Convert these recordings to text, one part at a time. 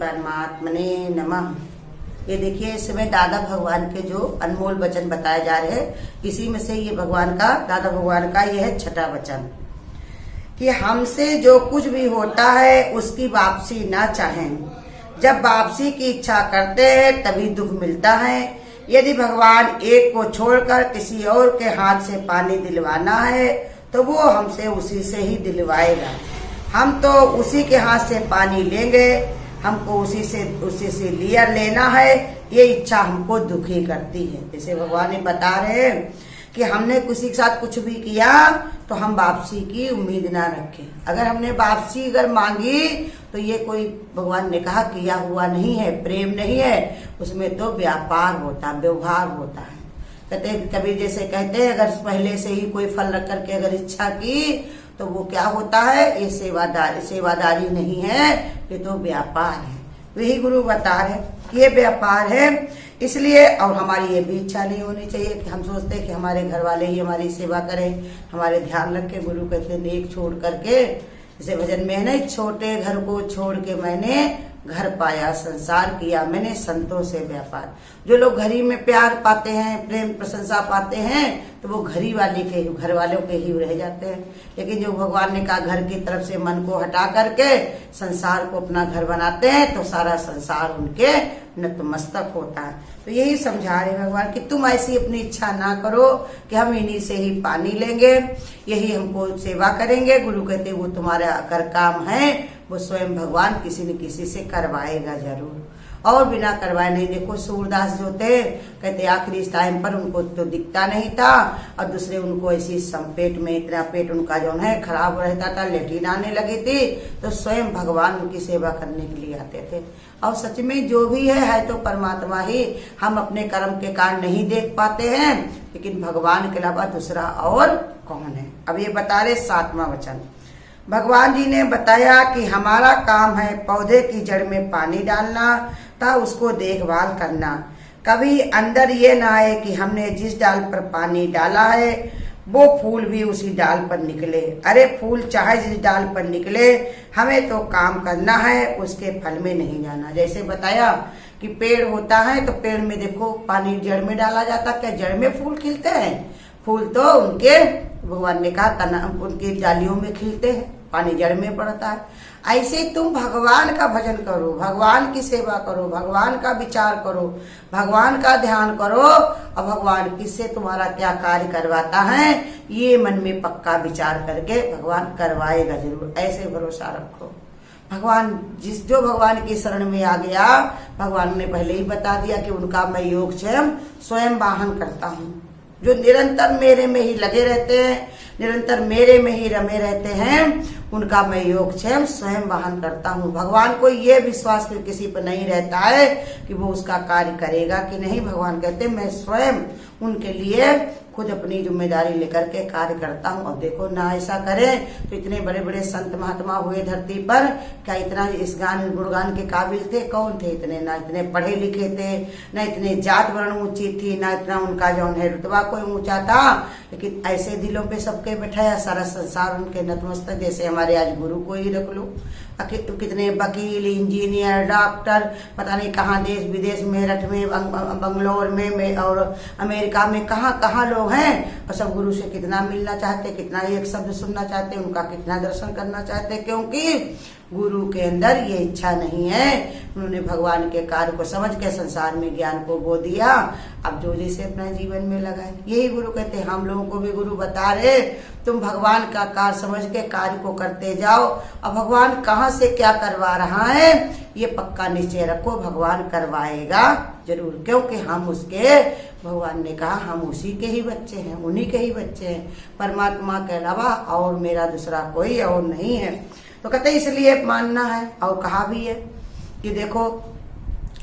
परमात्मने नमः। ये देखिए, इस समय दादा भगवान के जो अनमोल वचन बताए जा रहे हैं, इसी में से ये भगवान का, दादा भगवान का यह है छठा वचन कि हमसे जो कुछ भी होता है उसकी वापसी ना चाहें। जब वापसी की इच्छा करते हैं तभी दुख मिलता है। यदि भगवान एक को छोड़कर किसी और के हाथ से पानी दिलवाना है तो वो हमसे उसी से ही दिलवाएगा। हम तो उसी के हाथ से पानी लेंगे, हमको उसी से लिया लेना है। ये इच्छा हमको दुखी करती है। जैसे भगवान ने बता रहे हैं कि हमने किसी के साथ कुछ भी किया तो हम वापसी की उम्मीद ना रखें। अगर हमने वापसी अगर मांगी तो ये कोई, भगवान ने कहा, किया हुआ नहीं है, प्रेम नहीं है, उसमें तो व्यापार होता, व्यवहार होता है। कहते कभी जैसे कहते हैं, अगर पहले से ही कोई फल रख करके अगर इच्छा की तो वो क्या होता है, ये सेवादारी नहीं है, ये तो व्यापार है। वही गुरु बता रहे कि ये व्यापार है। इसलिए और हमारी ये भी इच्छा नहीं होनी चाहिए कि हम सोचते हैं कि हमारे घर वाले ही हमारी सेवा करें, हमारे ध्यान रखें। गुरु कहते हैं, नेक छोड़ करके, जैसे भजन में है ना, छोटे घर को छोड़ के मैंने घर पाया, संसार किया मैंने संतों से व्यापार। जो लोग घरी में प्यार पाते हैं, प्रेम प्रशंसा पाते हैं, तो वो घरी वाले के, घर वालों के ही रह जाते हैं। लेकिन जो भगवान ने कहा घर की तरफ से मन को हटा करके संसार को अपना घर बनाते हैं तो सारा संसार उनके नतमस्तक होता है। तो यही समझा रहे भगवान कि तुम ऐसी अपनी इच्छा ना करो कि हम इन्हीं से ही पानी लेंगे, यही हमको सेवा करेंगे। गुरु कहते वो तुम्हारा अगर काम है, वो स्वयं भगवान किसी न किसी से करवाएगा जरूर, और बिना करवाए नहीं। देखो सूरदास जो थे, कहते आखिरी इस टाइम पर उनको तो दिखता नहीं था, और दूसरे उनको ऐसी संपेट में, इतना पेट उनका जो है खराब रहता था, लेटीन आने लगी थी, तो स्वयं भगवान उनकी सेवा करने के लिए आते थे। और सच में जो भी है तो परमात्मा ही। हम अपने कर्म के कारण नहीं देख पाते हैं, लेकिन भगवान के अलावा दूसरा और कौन है। अब ये बता रहे 7वां वचन, भगवान जी ने बताया कि हमारा काम है पौधे की जड़ में पानी डालना तथा उसको देखभाल करना। कभी अंदर ये ना आए कि हमने जिस डाल पर पानी डाला है वो फूल भी उसी डाल पर निकले। अरे फूल चाहे जिस डाल पर निकले, हमें तो काम करना है, उसके फल में नहीं जाना। जैसे बताया कि पेड़ होता है तो पेड़ में देखो पानी जड़ में डाला जाता, क्या जड़ में फूल खिलते हैं? फूल तो उनके, भगवान ने कहा, तना उनकी डालियों में खिलते हैं, पानी जड़ में पड़ता है। ऐसे तुम भगवान का भजन करो, भगवान की सेवा करो, भगवान का विचार करो, भगवान का ध्यान करो, और भगवान किससे तुम्हारा क्या कार्य करवाता है ये मन में पक्का विचार करके भगवान करवाएगा जरूर। ऐसे भरोसा रखो। भगवान जो भगवान की शरण में आ गया, भगवान ने पहले ही बता दिया कि उनका मैं योगक्षेम स्वयं वाहन करता हूँ। जो निरंतर मेरे में ही लगे रहते हैं, निरंतर मेरे में ही रमे रहते हैं, उनका मैं योगक्षेम स्वयं वाहन करता हूँ। भगवान को ये विश्वास फिर किसी पर नहीं रहता है कि वो उसका कार्य करेगा कि नहीं। भगवान कहते हैं मैं स्वयं उनके लिए खुद अपनी जिम्मेदारी लेकर के कार्य करता हूँ। और देखो ना ऐसा करें तो इतने बड़े बड़े संत महात्मा हुए धरती पर, क्या इतना इस गान गुणगान के काबिल थे? कौन थे इतने? ना इतने पढ़े लिखे थे, ना इतने जात वर्ण ऊंची थी, ना इतना उनका जो है रुतबा कोई ऊंचा था, लेकिन ऐसे दिलों पे सबके बैठाया, सारा संसार उनके नतमस्तक। जैसे हमारे आज गुरु को ही रख लो, कितने वकील, इंजीनियर, डॉक्टर, पता नहीं कहाँ देश विदेश, मेरठ में, बंगलोर में और अमेरिका में कहाँ कहाँ लोग हैं, और सब गुरु से कितना मिलना चाहते, कितना एक शब्द सुनना चाहते, उनका कितना दर्शन करना चाहते, क्योंकि गुरु के अंदर ये इच्छा नहीं है। उन्होंने भगवान के कार्य को समझ के संसार में ज्ञान को बो दिया, अब जो जैसे अपना जीवन में लगाए। यही गुरु कहते हैं। हम लोगों को भी गुरु बता रहे, तुम भगवान का कार्य समझ के कार्य को करते जाओ, और भगवान कहाँ से क्या करवा रहा है ये पक्का निश्चय रखो, भगवान करवाएगा जरूर। क्योंकि हम उसके, भगवान ने कहा हम उसी के ही बच्चे हैं, उन्हीं के ही बच्चे हैं, परमात्मा के अलावा और मेरा दूसरा कोई और नहीं है। तो कहते इसलिए मानना है। और कहा भी है कि देखो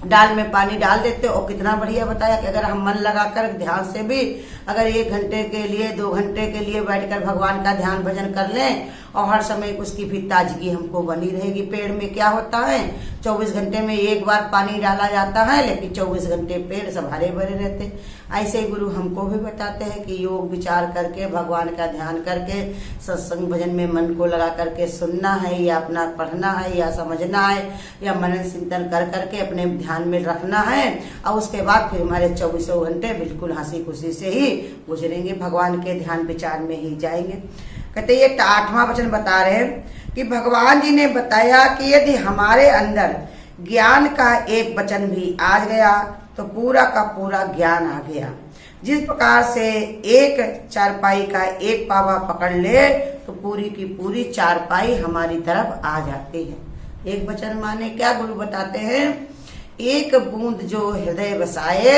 डाल में पानी डाल देते, और कितना बढ़िया बताया कि अगर हम मन लगाकर ध्यान से भी अगर 1 घंटे के लिए 2 घंटे के लिए बैठकर भगवान का ध्यान भजन कर लें और हर समय उसकी भी ताजगी हमको बनी रहेगी। पेड़ में क्या होता है, 24 घंटे में एक बार पानी डाला जाता है, लेकिन 24 घंटे पेड़ सब हरे भरे रहते। ऐसे ही गुरु हमको भी बताते हैं कि योग विचार करके भगवान का ध्यान करके सत्संग भजन में मन को लगा करके सुनना है या अपना पढ़ना है या समझना है या मनन चिंतन कर करके अपने ध्यान में रखना है, और उसके बाद फिर हमारे 24 घंटे बिल्कुल हंसी खुशी से ही गुजरेंगे, भगवान के ध्यान विचार में ही जाएंगे। कहते ये 8वां वचन बता रहे हैं कि भगवान जी ने बताया कि यदि हमारे अंदर ज्ञान का एक वचन भी आ गया तो पूरा का पूरा ज्ञान आ गया। जिस प्रकार से एक चारपाई का एक पावा पकड़ ले तो पूरी की पूरी चारपाई हमारी तरफ आ जाती है। एक वचन माने क्या गुरु बताते हैं, एक बूंद जो हृदय बसाए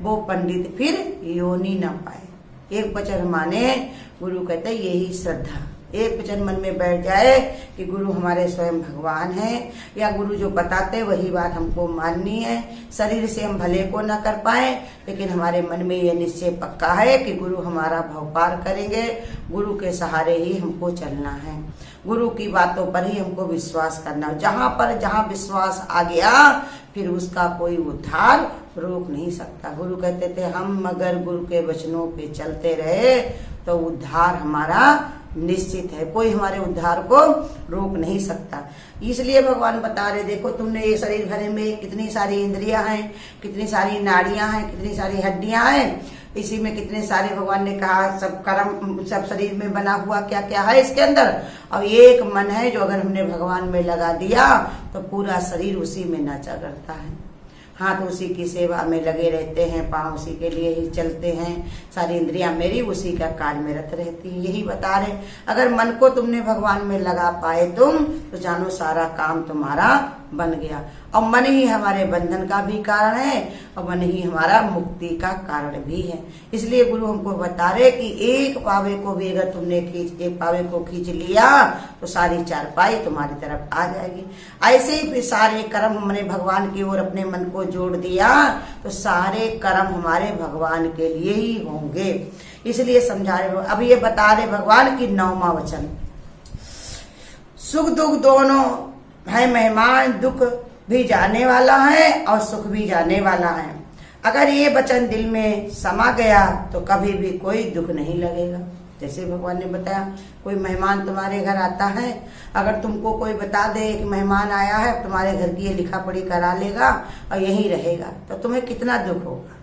वो पंडित फिर योनि न पाए। एक वचन माने गुरु कहते यही श्रद्धा, एक वचन मन में बैठ जाए कि गुरु हमारे स्वयं भगवान हैं, या गुरु जो बताते वही बात हमको माननी है। शरीर से हम भले को ना कर पाए, लेकिन हमारे मन में ये निश्चय पक्का है कि गुरु हमारा भव पार करेंगे, गुरु के सहारे ही हमको चलना है, गुरु की बातों पर ही हमको विश्वास करना। जहाँ विश्वास आ गया फिर उसका कोई उद्धार रोक नहीं सकता। गुरु कहते थे हम अगर गुरु के वचनों पे चलते रहे तो उद्धार हमारा निश्चित है, कोई हमारे उद्धार को रोक नहीं सकता। इसलिए भगवान बता रहे देखो तुमने ये शरीर भरे में कितनी सारी इंद्रियां हैं, कितनी सारी नाड़ियां हैं, कितनी सारी हड्डियां हैं, इसी में कितने सारे भगवान ने कहा सब कर्म सब शरीर में बना हुआ क्या क्या है इसके अंदर, और एक मन है जो अगर हमने भगवान में लगा दिया तो पूरा शरीर उसी में नाचा करता है। हाथ उसी की सेवा में लगे रहते हैं, पांव उसी के लिए ही चलते हैं, सारी इंद्रियां मेरी उसी का कार्य में रत रहती हैं। यही बता रहे अगर मन को तुमने भगवान में लगा पाए तुम तो जानो सारा काम तुम्हारा बन गया। और मन ही हमारे बंधन का भी कारण है और मन ही हमारा मुक्ति का कारण भी है। इसलिए गुरु हमको बता रहे कि एक पावे को भी अगर तुमने एक पावे को खींच लिया तो सारी चारपाई तुम्हारी तरफ आ जाएगी। ऐसे ही सारे कर्म हमने भगवान की ओर अपने मन को जोड़ दिया तो सारे कर्म हमारे भगवान के लिए ही होंगे। इसलिए समझा रहे, अब ये बता रहे भगवान की 9वां वचन, सुख दुख दोनों है मेहमान, दुख भी जाने वाला है और सुख भी जाने वाला है। अगर ये वचन दिल में समा गया तो कभी भी कोई दुख नहीं लगेगा। जैसे भगवान ने बताया कोई मेहमान तुम्हारे घर आता है, अगर तुमको कोई बता दे कि मेहमान आया है तुम्हारे घर की ये लिखा पढ़ी करा लेगा और यहीं रहेगा तो तुम्हें कितना दुख होगा।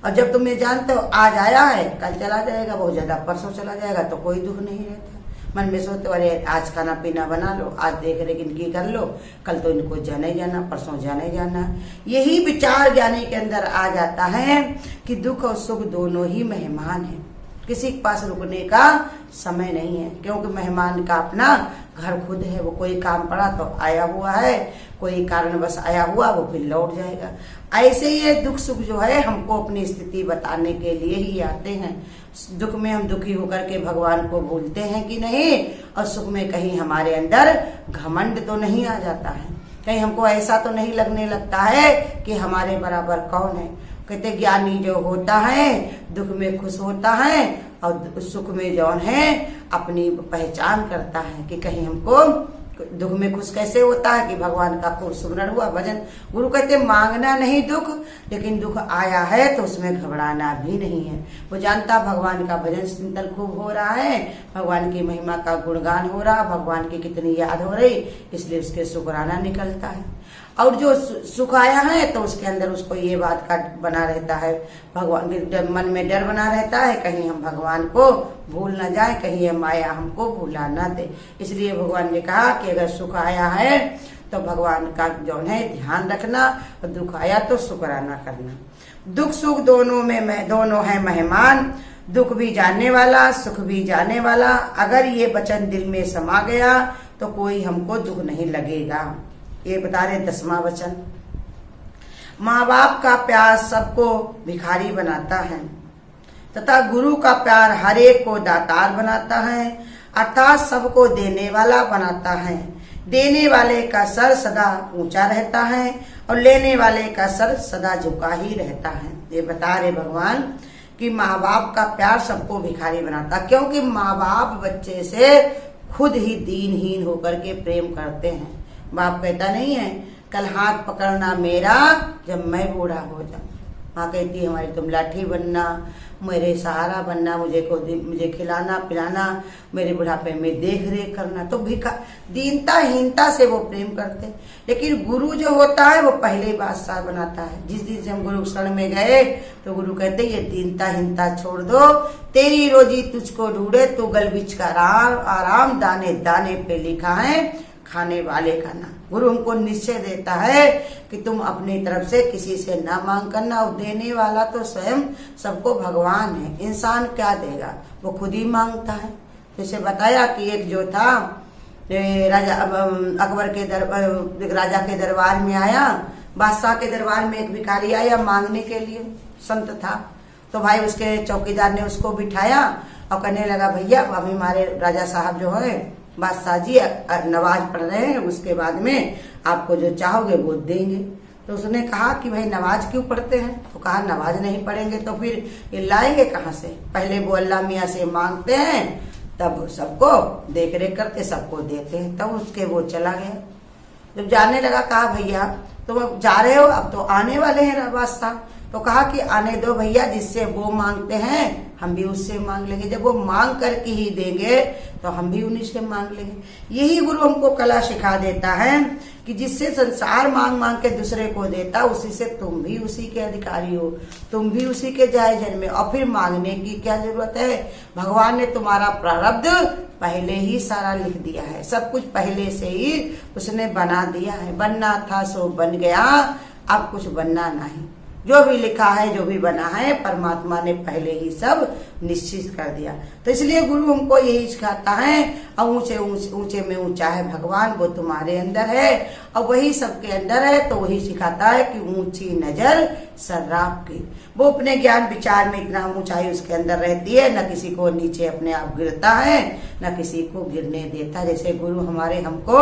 और जब तुम ये जानते हो आज आया है कल चला जाएगा, बहुत ज्यादा परसों चला जाएगा तो कोई दुख नहीं रहता। मन में सोचते अरे आज खाना पीना बना लो, आज देख रेख इनकी कर लो, कल तो इनको जाना ही जाना, परसों जाना ही जाना। यही विचार ज्ञानी के अंदर आ जाता है कि दुख और सुख दोनों ही मेहमान हैं, किसी के पास रुकने का समय नहीं है, क्योंकि मेहमान का अपना घर खुद है। वो कोई काम पड़ा तो आया हुआ है, कोई कारणवश आया हुआ वो फिर लौट जाएगा। ऐसे ही ये दुख सुख जो है हमको अपनी स्थिति बताने के लिए ही आते हैं। दुख में हम दुखी होकर के भगवान को भूलते हैं कि नहीं, और सुख में कहीं हमारे अंदर घमंड तो नहीं आ जाता है, कहीं हमको ऐसा तो नहीं लगने लगता है कि हमारे बराबर कौन है। कहते ज्ञानी जो होता है दुख में खुश होता है और सुख में जौन है अपनी पहचान करता है कि कहीं हमको दुख में खुश कैसे होता है कि भगवान का खूब सुमरण हुआ भजन। गुरु कहते मांगना नहीं दुख, लेकिन दुख आया है तो उसमें घबराना भी नहीं है। वो जानता भगवान का भजन चिंतन खूब हो रहा है, भगवान की महिमा का गुणगान हो रहा, भगवान की कितनी याद हो रही, इसलिए उसके शुक्राना निकलता है। और जो सुख आया है तो उसके अंदर उसको ये बात का बना रहता है, भगवान के मन में डर बना रहता है कहीं हम भगवान को भूल न जाए, कहीं ये माया हमको भूला न दे। इसलिए भगवान ने कहा कि अगर सुख आया है तो भगवान का जो है ध्यान रखना, और दुख आया तो शुक्राना करना। दुख सुख दोनों में दोनों है मेहमान, दुख भी जाने वाला सुख भी जाने वाला। अगर ये वचन दिल में समा गया तो कोई हमको दुख नहीं लगेगा। ये बता रहे 10वां वचन, माँ बाप का प्यार सबको भिखारी बनाता है तथा गुरु का प्यार हर एक को दातार बनाता है, अर्थात सबको देने वाला बनाता है। देने वाले का सर सदा ऊंचा रहता है और लेने वाले का सर सदा झुका ही रहता है। ये बता रहे भगवान कि माँ बाप का प्यार सबको भिखारी बनाता, क्योंकि माँ बाप बच्चे से खुद ही दीनहीन होकर के प्रेम करते हैं। बाप कहता नहीं है कल हाथ पकड़ना मेरा जब मैं बूढ़ा हो जाऊं। माँ कहती है हमारी तुम लाठी बनना, मेरे सहारा बनना, मुझे खिलाना पिलाना, मेरे बुढ़ापे में देख रेख करना। तो दीनता हीनता से वो प्रेम करते। लेकिन गुरु जो होता है वो पहले बादशाह बनाता है। जिस दिन से हम गुरु शरण में गए तो गुरु कहते ये दीनता हीनता छोड़ दो, तेरी रोजी तुझको ढूंढे, तू गल बिच का आराम, दाने दाने पे लिखा है खाने वाले का नाम। गुरु हमको निश्चय देता है कि तुम अपनी तरफ से किसी से ना मांग करना, और देने वाला तो स्वयं सबको भगवान है। इंसान क्या देगा, वो खुद ही मांगता है। जैसे बताया कि एक जो था राजा अकबर के राजा के दरबार में आया, बादशाह के दरबार में एक भिखारी आया मांगने के लिए, संत था। तो भाई उसके चौकीदार ने उसको बिठाया और कहने लगा भैया अभी हमारे राजा साहब जो है बादशाह जी नमाज पढ़ रहे हैं, उसके बाद में आपको जो चाहोगे वो देंगे। तो उसने कहा कि भाई नमाज क्यों पढ़ते हैं? तो कहा नमाज नहीं पढ़ेंगे तो फिर ये लाएंगे कहाँ से? पहले वो अल्लाह मियाँ से मांगते हैं, तब सबको देख रेख करते, सबको देते हैं। तब उसके वो चला गया। जब जाने लगा कहा भैया तुम अब जा रहे हो, अब तो आने वाले हैं बादशाह। तो कहा कि आने दो भैया, जिससे वो मांगते हैं हम भी उससे मांग लेंगे। जब वो मांग करके ही देंगे तो हम भी उन्हीं से मांग लेंगे। यही गुरु हमको कला सिखा देता है कि जिससे संसार मांग मांग के दूसरे को देता, उसी से तुम भी उसी के अधिकारी हो, तुम भी उसी के जाए जन्मे। और फिर मांगने की क्या जरूरत है? भगवान ने तुम्हारा प्रारब्ध पहले ही सारा लिख दिया है, सब कुछ पहले से ही उसने बना दिया है। बनना था सो बन गया, अब कुछ बनना नहीं। जो भी लिखा है, जो भी बना है, परमात्मा ने पहले ही सब निश्चित कर दिया। तो इसलिए गुरु हमको यही सिखाता है, और ऊंचे में ऊंचा है भगवान, वो तुम्हारे अंदर है और वही सबके अंदर है। तो वही सिखाता है कि ऊंची नजर सर्राफ की। वो अपने ज्ञान विचार में इतना ऊंचाई उसके अंदर रहती है, न किसी को नीचे अपने आप गिरता है, न किसी को गिरने देता। जैसे गुरु हमारे हमको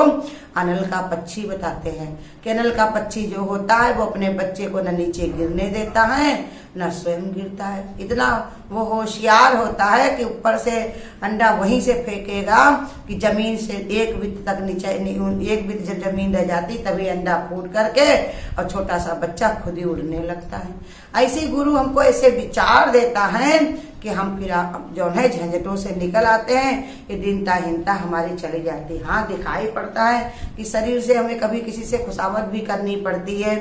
अनल का पक्षी बताते हैं कि अनल का पक्षी जो होता है वो अपने बच्चे को न नीचे गिरने देता है न स्वयं गिरता है। इतना वो होशियार होता है कि ऊपर से अंडा वहीं से फेंकेगा कि जमीन से एक बित तक नीचे, एक बित जब जमीन रह जाती तभी अंडा फूट करके और छोटा सा बच्चा खुद ही उड़ने लगता है। ऐसे गुरु हमको ऐसे विचार देता है कि हम फिर जो है झंझटों से निकल आते हैं, ये दीनता हीनता हमारी चली जाती है। हाँ, दिखाई पड़ता है कि शरीर से हमें कभी किसी से खुशामद भी करनी पड़ती है,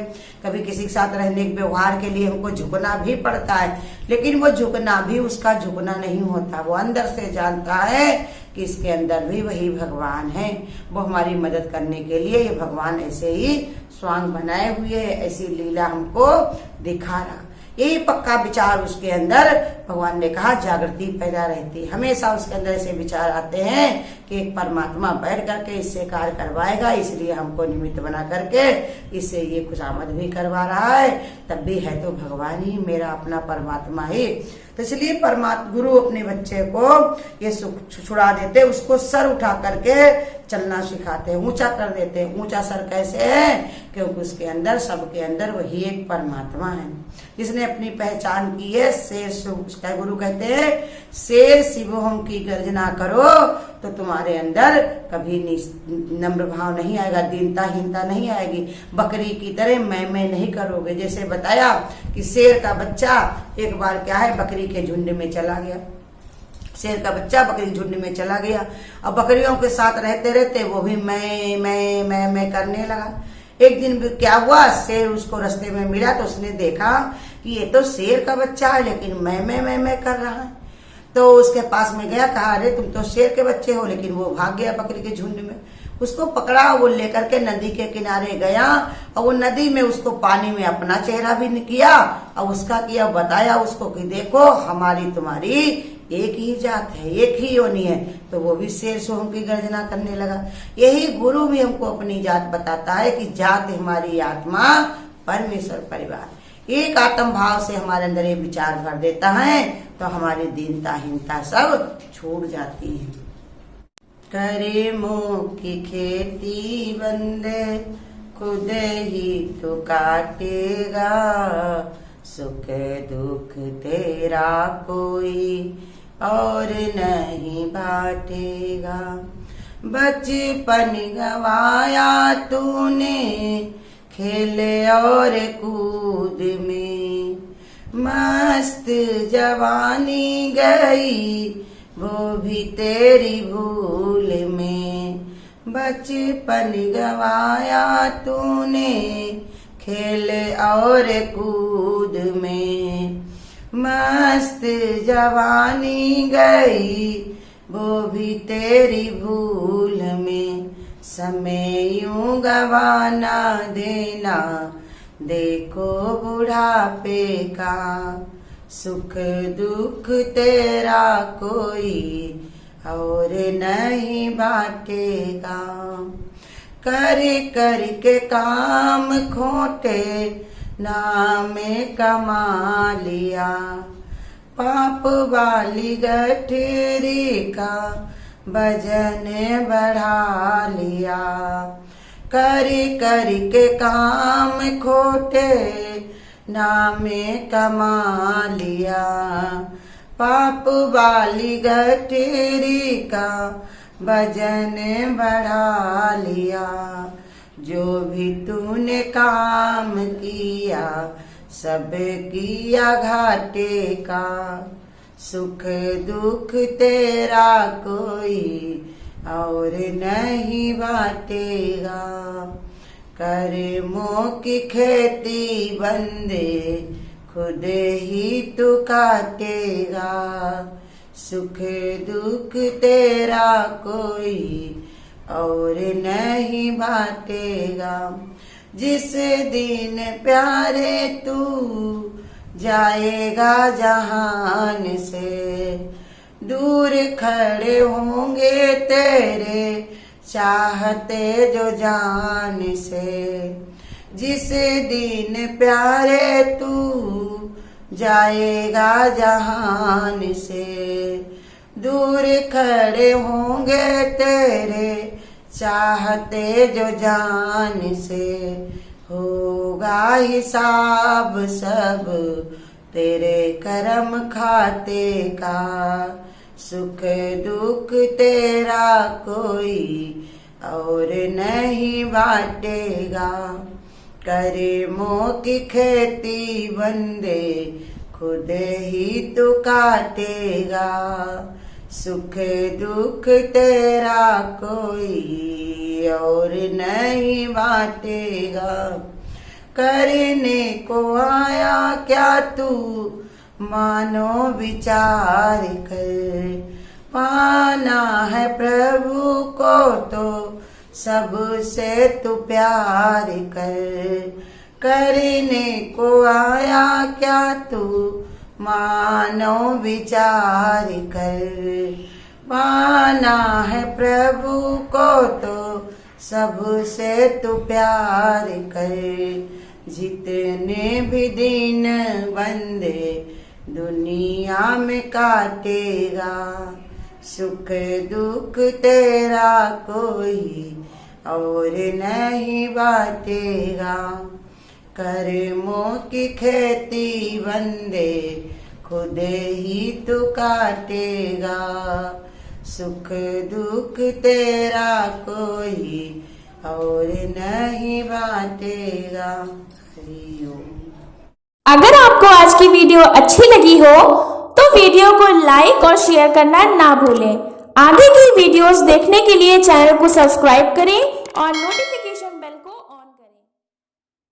कभी किसी के साथ रहने के व्यवहार के लिए हमको झुकना भी पड़ता है, लेकिन वो झुकना भी उसका झुकना नहीं होता। वो अंदर से जानता है कि इसके अंदर भी वही भगवान है, वो हमारी मदद करने के लिए ये भगवान ऐसे ही स्वांग बनाए हुए है, ऐसी लीला हमको दिखा रहा। यही पक्का विचार उसके अंदर, भगवान ने कहा जागृति पैदा रहती। हमेशा उसके अंदर ऐसे विचार आते हैं कि एक परमात्मा बैठ करके इससे कार्य करवाएगा, इसलिए हमको निमित्त बना करके इससे ये खुशामद भी करवा रहा है। तब भी है तो भगवान ही, मेरा अपना परमात्मा ही। तो इसलिए परमात्मा गुरु अपने बच्चे को ये छुड़ा देते, उसको सर उठा करके चलना सिखाते हैं, ऊंचा कर देते हैं। ऊंचा सर कैसे है? क्योंकि उसके अंदर, सबके अंदर वही एक परमात्मा है जिसने अपनी पहचान की है। शेर गुरु कहते हैं शेर शिवोहम की गर्जना करो तो तुम्हारे अंदर कभी नम्र भाव नहीं आएगा, दीनता हीनता नहीं आएगी, बकरी की तरह मैं नहीं करोगे। जैसे बताया कि शेर का बच्चा एक बार क्या है बकरी के झुंड में चला गया, शेर का बच्चा बकरी झुंड में चला गया और बकरियों के साथ रहते रहते वो भी मैं करने लगा। एक दिन क्या हुआ, शेर उसको रास्ते में मिला तो उसने देखा कि ये तो शेर का बच्चा है लेकिन मैं कर रहा है। तो उसके पास में गया, कहा अरे तुम तो शेर के बच्चे हो, लेकिन वो भाग गया बकरी के झुंड में। उसको पकड़ा, वो लेकर के नदी के किनारे गया और वो नदी में उसको पानी में अपना चेहरा भी किया और उसका किया बताया उसको कि देखो हमारी तुम्हारी एक ही जात है, एक ही योनि है। तो वो भी शेर सोहम की गर्जना करने लगा। यही गुरु भी हमको अपनी जात बताता है कि जात हमारी आत्मा, परमेश्वर परिवार। एक आत्म भाव से हमारे अंदर ये विचार भर देता है तो हमारी दीनता हीनता सब छूट जाती है। करे मुँह की खेती बंदे खुद ही तो काटेगा, सुख दुख तेरा कोई और नहीं बांटेगा। बचपन गवाया तूने खेल और कूद में, मस्त जवानी गई वो भी तेरी भूल में। बचपन गवाया तूने खेल और कूद में, मस्त जवानी गई वो भी तेरी भूल में। समय यूं गवाना देना देखो बुढ़ापे का, सुख दुख तेरा कोई और नहीं बांटेगा। कर कर के काम खोटे नाम कमा लिया, पाप वाली गठरी का वजन बढ़ा लिया। कर कर के काम खोटे नाम कमा लिया, पाप वाली गठरी का वजन बढ़ा लिया। जो भी तूने काम किया सब किया घाटे का, सुख दुख तेरा कोई और नहीं बांटेगा। कर्मों की खेती बंदे खुद ही तू काटेगा, सुख दुख तेरा कोई और नहीं बांटेगा। जिस दिन प्यारे तू जाएगा जहान से, दूर खड़े होंगे तेरे चाहते जो जान से। जिस दिन प्यारे तू जाएगा जहान से, दूर खड़े होंगे तेरे चाहते जो जान से। होगा हिसाब सब तेरे कर्म खाते का, सुख दुख तेरा कोई और नहीं बांटेगा। कर्मों की खेती बंदे खुद ही तू काटेगा, सुख दुख तेरा कोई और नहीं बांटेगा। करने को आया क्या तू मानो विचार कर, पाना है प्रभु को तो सबसे तू प्यार कर। करने को आया क्या तू मानो विचार कर, पाना है प्रभु को तो सबसे तू प्यार कर। जितने भी दिन बंदे दुनिया में काटेगा, सुख दुख तेरा कोई और नहीं बांटेगा। कर्मों की खेती बंदे खुद ही तू काटेगा, सुख दुख तेरा कोई और नहीं बांटेगा। हरि ओम। अगर आपको आज की वीडियो अच्छी लगी हो तो वीडियो को लाइक और शेयर करना ना भूलें। आगे की वीडियोस देखने के लिए चैनल को सब्सक्राइब करें और नोटिफिकेशन